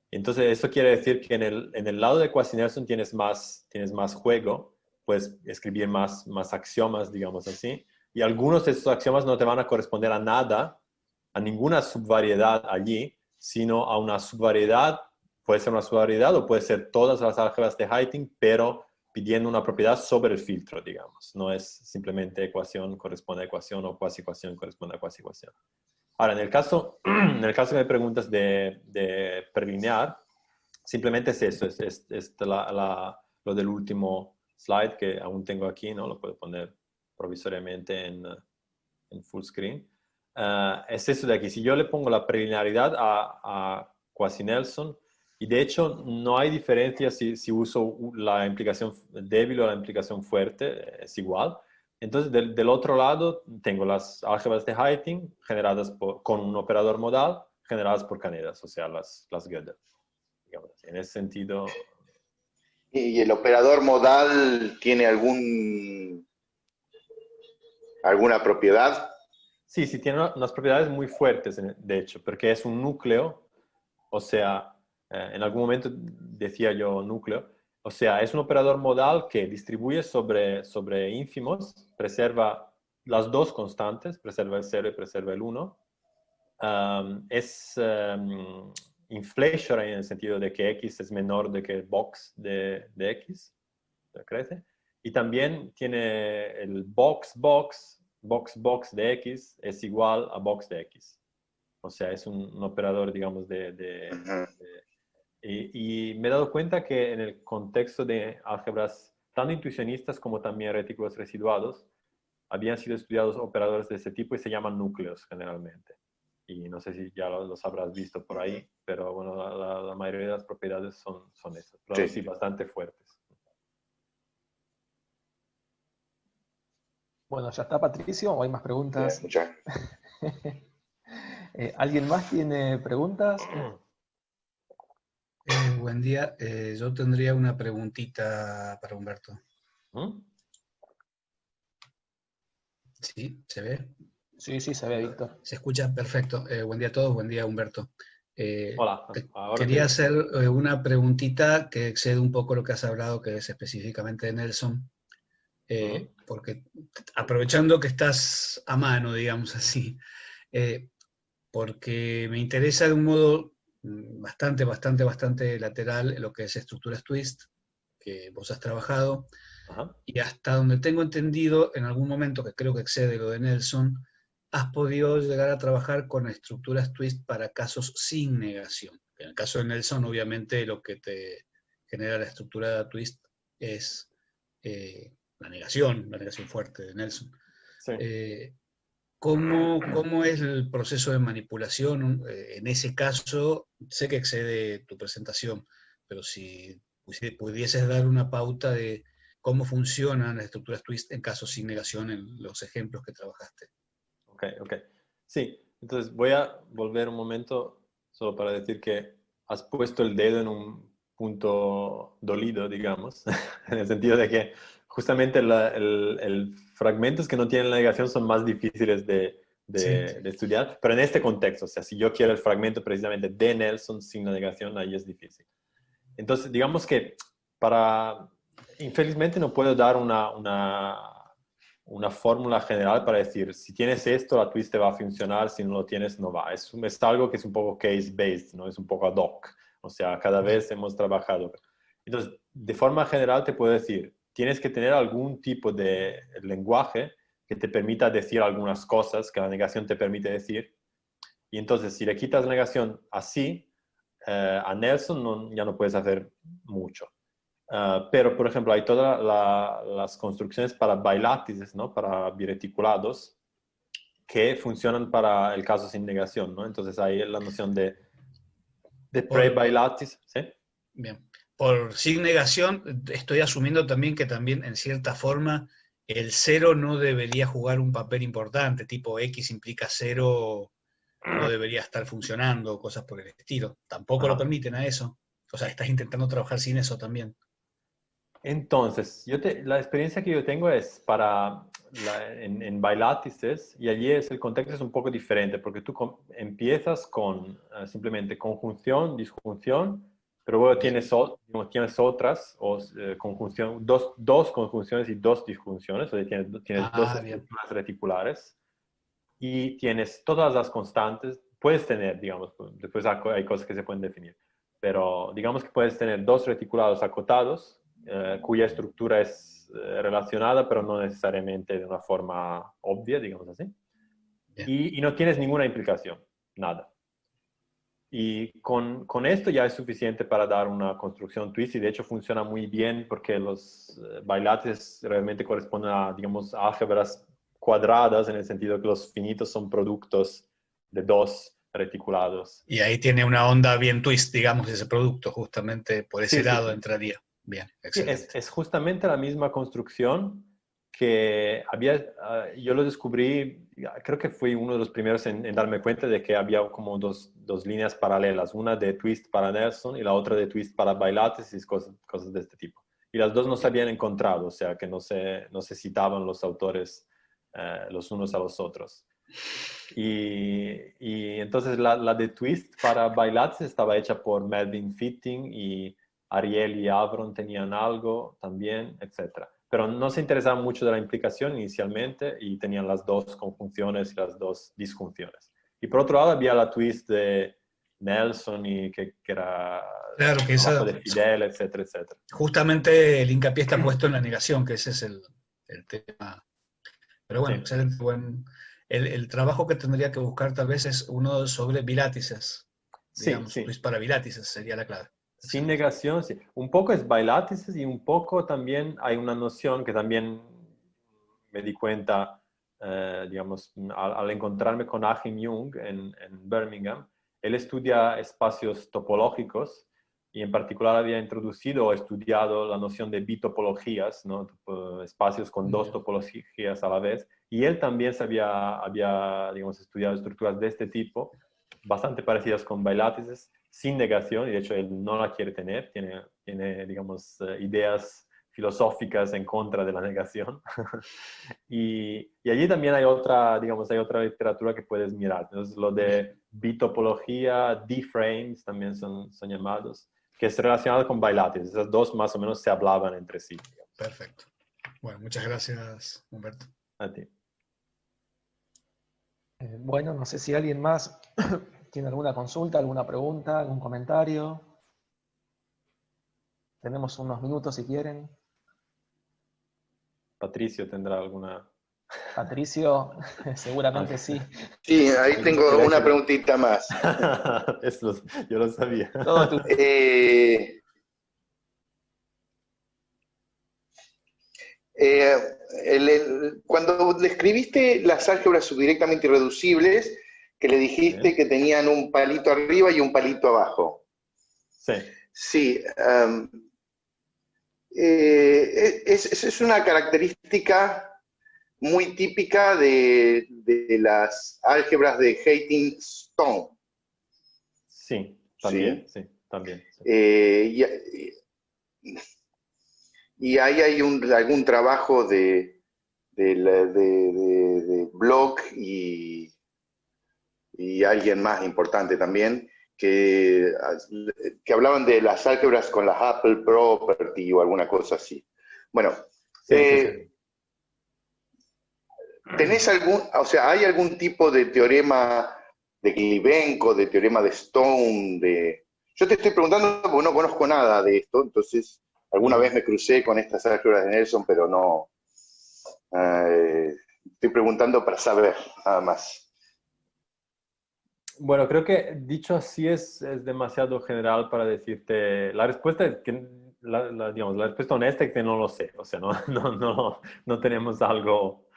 Entonces, eso quiere decir que en el lado de quasi-Nelson tienes más juego, puedes escribir más axiomas, digamos así, y algunos de esos axiomas no te van a corresponder a nada, a ninguna subvariedad allí, sino a una subvariedad, puede ser una subvariedad o puede ser todas las álgebras de Heyting, pero pidiendo una propiedad sobre el filtro, digamos. No es simplemente ecuación corresponde a ecuación o cuasi-ecuación corresponde a cuasi-ecuación. Ahora, en el caso que me preguntas de prelinear, simplemente es eso, es lo del último slide que aún tengo aquí, ¿no? Lo puedo poner provisoriamente en full screen. Es eso de aquí. Si yo le pongo la preliminaridad a quasi-Nelson, y de hecho no hay diferencia si uso la implicación débil o la implicación fuerte, es igual. Entonces, del otro lado, tengo las álgebras de Heyting generadas con un operador modal, generadas por Canedas, o sea, las Gödel. Digamos así. En ese sentido, ¿Y el operador modal tiene alguna propiedad? sí, sí, tiene unas propiedades muy fuertes, de hecho, porque es un núcleo, o sea, en algún momento decía yo núcleo, o sea, es un operador modal que distribuye sobre ínfimos, preserva las dos constantes, preserva el 0 y preserva el 1. Es inflation en el sentido de que x es menor de que el box de x, crece. Y también tiene el box de x es igual a box de x. O sea, es un operador, digamos, Ujú. y me he dado cuenta que en el contexto de álgebras tanto intuicionistas como también retículos residuados, habían sido estudiados operadores de ese tipo y se llaman núcleos generalmente. Y no sé si ya los habrás visto por ahí, pero bueno, la mayoría de las propiedades son esas, pero Sí, sí, bastante fuertes. Bueno, ¿ya está Patricio o hay más bien, preguntas? muchas. ¿Alguien más tiene preguntas? Buen día. Yo tendría una preguntita para Humberto. ¿Mm? ¿Sí? ¿Se ve? Sí, sí, se ve, Víctor. ¿Se escucha? Perfecto. Buen día a todos. Buen día, Humberto. Hola, ahora te Quería digo. hacer una preguntita que excede un poco lo que has hablado, que es específicamente de Nelson, ¿Mm? porque aprovechando que estás a mano, digamos así, eh, porque me interesa de un modo bastante lateral lo que es estructuras twist, que vos has trabajado. Ajá. Y hasta donde tengo entendido, en algún momento, que creo que excede lo de Nelson, has podido llegar a trabajar con estructuras twist para casos sin negación. En el caso de Nelson, obviamente, lo que te genera la estructura twist es la negación fuerte de Nelson. Sí. Eh, ¿Cómo es el proceso de manipulación? En ese caso, sé que excede tu presentación, pero si pudieses dar una pauta de cómo funcionan las estructuras twist en casos sin negación en los ejemplos que trabajaste. Ok. Sí, entonces voy a volver un momento solo para decir que has puesto el dedo en un punto dolido, digamos, en el sentido de que justamente el fragmentos que no tienen la negación son más difíciles de estudiar, pero en este contexto, o sea, si yo quiero el fragmento precisamente de Nelson sin la negación, ahí es difícil. Entonces, digamos que infelizmente no puedo dar una fórmula general para decir, si tienes esto, la twist te va a funcionar, si no lo tienes, no va. Es algo que es un poco case-based, ¿no? Es un poco ad hoc. O sea, cada vez hemos trabajado. Entonces, de forma general te puedo decir, tienes que tener algún tipo de lenguaje que te permita decir algunas cosas que la negación te permite decir. Y entonces, si le quitas la negación así, a Nelson ya no puedes hacer mucho. Pero, por ejemplo, hay todas las construcciones para bilátices, ¿no? Para bireticulados, que funcionan para el caso sin negación, ¿no? Entonces, hay la noción de pre-bilatis, ¿sí? Bien. Por sin negación, estoy asumiendo también que también, en cierta forma, el cero no debería jugar un papel importante, tipo X implica cero, no debería estar funcionando, cosas por el estilo. Tampoco lo permiten a eso. O sea, estás intentando trabajar sin eso también. Entonces, la experiencia que yo tengo es en bilátices, y allí el contexto es un poco diferente, porque tú empiezas con simplemente conjunción, disjunción, pero luego tienes otras, conjunción, dos conjunciones y dos disjunciones, o sea, tienes dos estructuras reticulares, y tienes todas las constantes, puedes tener, digamos, después hay cosas que se pueden definir, pero digamos que puedes tener dos reticulados acotados, cuya estructura es relacionada, pero no necesariamente de una forma obvia, digamos así. Y no tienes ninguna implicación, nada. Y con esto ya es suficiente para dar una construcción twist, y de hecho funciona muy bien porque los bilátices realmente corresponden a, digamos, álgebras cuadradas, en el sentido que los finitos son productos de dos reticulados. Y ahí tiene una onda bien twist, digamos, ese producto, justamente por ese lado Sí. entraría. Bien, Sí, excelente. es justamente la misma construcción que yo lo descubrí, creo que fui uno de los primeros en darme cuenta de que había como dos líneas paralelas, una de twist para Nelson y la otra de twist para bilátices y cosas de este tipo. Y las dos no se habían encontrado, o sea que no se citaban los autores los unos a los otros. Y entonces la de twist para bilátices estaba hecha por Melvin Fitting, y Ariel y Avron tenían algo también, etc. Pero no se interesaban mucho de la implicación inicialmente, y tenían las dos conjunciones y las dos disjunciones. Y por otro lado había la twist de Nelson, y que era Claro que esa, de Fidel, etcétera, etcétera. justamente el hincapié está puesto en la negación, que ese es el tema. Pero bueno, Sí. excelente. El trabajo que tendría que buscar tal vez es uno sobre bilátices, digamos, Sí. twist para bilátices sería la clave. Sin negación, sí. Un poco es bilátices, y un poco también hay una noción que también me di cuenta, digamos, al encontrarme con Achim Jung en Birmingham. Él estudia espacios topológicos, y en particular había introducido o estudiado la noción de bitopologías, ¿no? Espacios con dos topologías a la vez. Y él también había, digamos, estudiado estructuras de este tipo, bastante parecidas con bilátices, sin negación, y de hecho él no la quiere tener, tiene digamos, ideas filosóficas en contra de la negación. y allí también hay otra literatura que puedes mirar. Entonces, lo de bitopología, D-frames también son llamados, que es relacionado con bilátices. Esas dos más o menos se hablaban entre sí. Digamos. Perfecto. Bueno, muchas gracias, Humberto. A ti. Bueno, no sé si alguien más tiene alguna consulta, alguna pregunta, algún comentario. Tenemos unos minutos si quieren. Patricio tendrá alguna... Patricio, seguramente sí. Sí, ahí tengo una preguntita más. Yo lo sabía. Todo tu... Cuando describiste las álgebras subdirectamente irreducibles, que le dijiste Sí. que tenían un palito arriba y un palito abajo. Sí. Sí, es una característica muy típica de las álgebras de Hayting-Stone. Sí, también, ¿Sí? sí, también. Sí. Y ahí hay algún trabajo de Bloch y alguien más importante también, que hablaban de las álgebras con las Apple Property o alguna cosa así. Bueno, Sí, sí, sí. ¿tenés hay algún tipo de teorema de Glibenko, de teorema de Stone? Yo te estoy preguntando porque no conozco nada de esto, entonces alguna vez me crucé con estas álgebras de Nelson, pero no. Estoy preguntando para saber, nada más. Bueno, creo que dicho así es demasiado general para decirte. La respuesta es que, digamos, la respuesta honesta es que no lo sé. O sea, no tenemos algo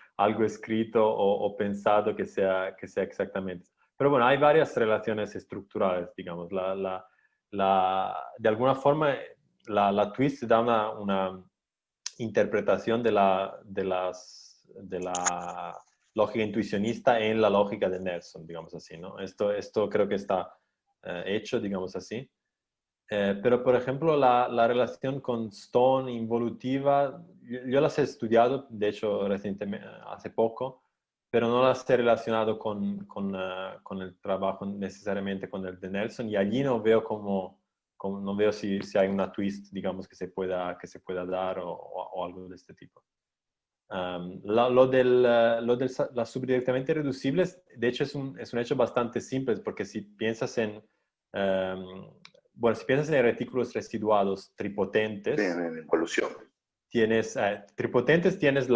escrito o pensado que sea exactamente. Pero bueno, hay varias relaciones estructurales, digamos. De alguna forma, la twist da una interpretación de la lógica intuicionista en la lógica de Nelson, digamos así, ¿no? Esto creo que está hecho, digamos así. Pero, por ejemplo, la relación con Stone involutiva, yo las he estudiado, de hecho, recientemente, hace poco, pero no las he relacionado con el trabajo necesariamente con el de Nelson, y allí no veo no veo si hay una twist, digamos, que se pueda dar o algo de este tipo. Lo de las subdirectamente reducibles, de hecho, es un hecho bastante simple, porque si piensas si piensas en retículos residuados tripotentes, En evolución. tienes, tripotentes tienes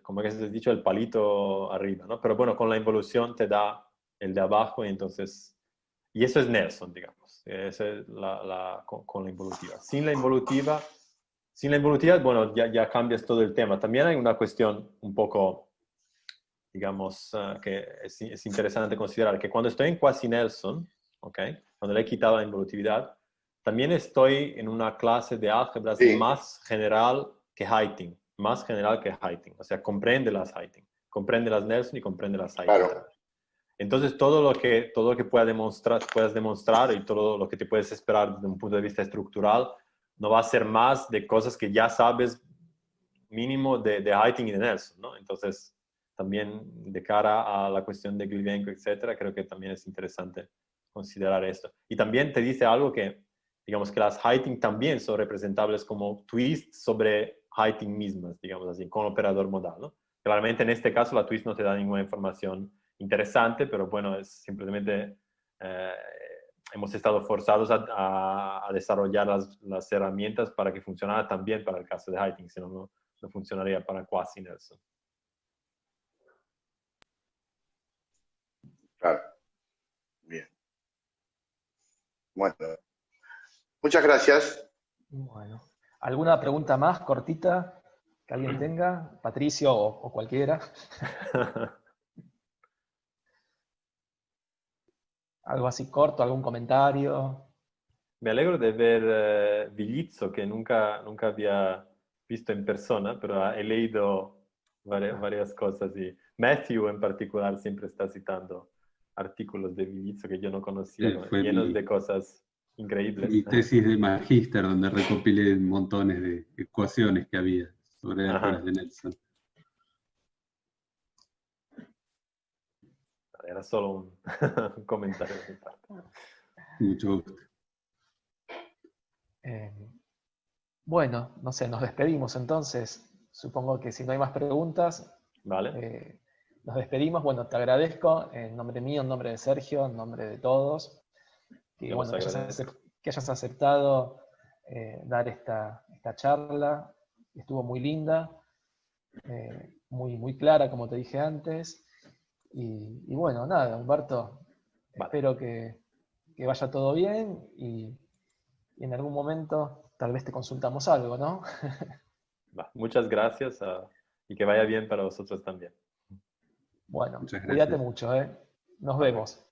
como que se ha dicho, el palito arriba, ¿no? Pero bueno, con la involución te da el de abajo, y entonces, y eso es Nelson, digamos, esa es con la involutiva. Sin la involutiva, bueno, ya cambias todo el tema. También hay una cuestión un poco, digamos, que es interesante considerar, que cuando estoy en quasi-Nelson, ¿ok? Cuando le he quitado la involutividad, también estoy en una clase de álgebras Sí. más general que Hayting, más general que Hayting. O sea, comprende las Hayting, comprende las Nelson y comprende las Hayting Claro. también. Entonces, todo lo que puedas demostrar y todo lo que te puedes esperar desde un punto de vista estructural, no va a ser más de cosas que ya sabes mínimo de Hayting y de Nelson, ¿no? Entonces, también de cara a la cuestión de Glibenko, etcétera, creo que también es interesante considerar esto. Y también te dice algo que, digamos, que las Hayting también son representables como twists sobre Hayting mismas, digamos así, con operador modal, ¿no? Claramente en este caso la twist no te da ninguna información interesante, pero bueno, es simplemente hemos estado forzados a desarrollar las herramientas para que funcionara también para el caso de Hayting, si no funcionaría para quasi-Nelson. Claro. Bien. Bueno. Muchas gracias. Bueno, ¿alguna pregunta más cortita que alguien tenga? Patricio o cualquiera. Algo así corto, algún comentario. Me alegro de ver Villizzo, que nunca había visto en persona, pero he leído varias cosas, y Matthew en particular siempre está citando artículos de Villizzo que yo no conocía, ¿no? Fue Llenos de mi, cosas fue increíbles. mi tesis de magíster, donde recopilé montones de ecuaciones que había sobre álgebras de Nelson. Era solo un comentario de mi parte. Mucho gusto. Bueno, no sé, nos despedimos entonces. Supongo que si no hay más preguntas, ¿Vale? nos despedimos. Bueno, te agradezco en nombre mío, en nombre de Sergio, en nombre de todos, que, Yo los bueno, agradezco. que hayas aceptado dar esta charla. Estuvo muy linda, muy clara, como te dije antes. Y bueno, nada, Humberto, Vale. espero que vaya todo bien y en algún momento tal vez te consultamos algo, ¿no? Muchas gracias y que vaya bien para vosotros también. Bueno, Muchas cuídate gracias. mucho, ¿eh? Nos vemos.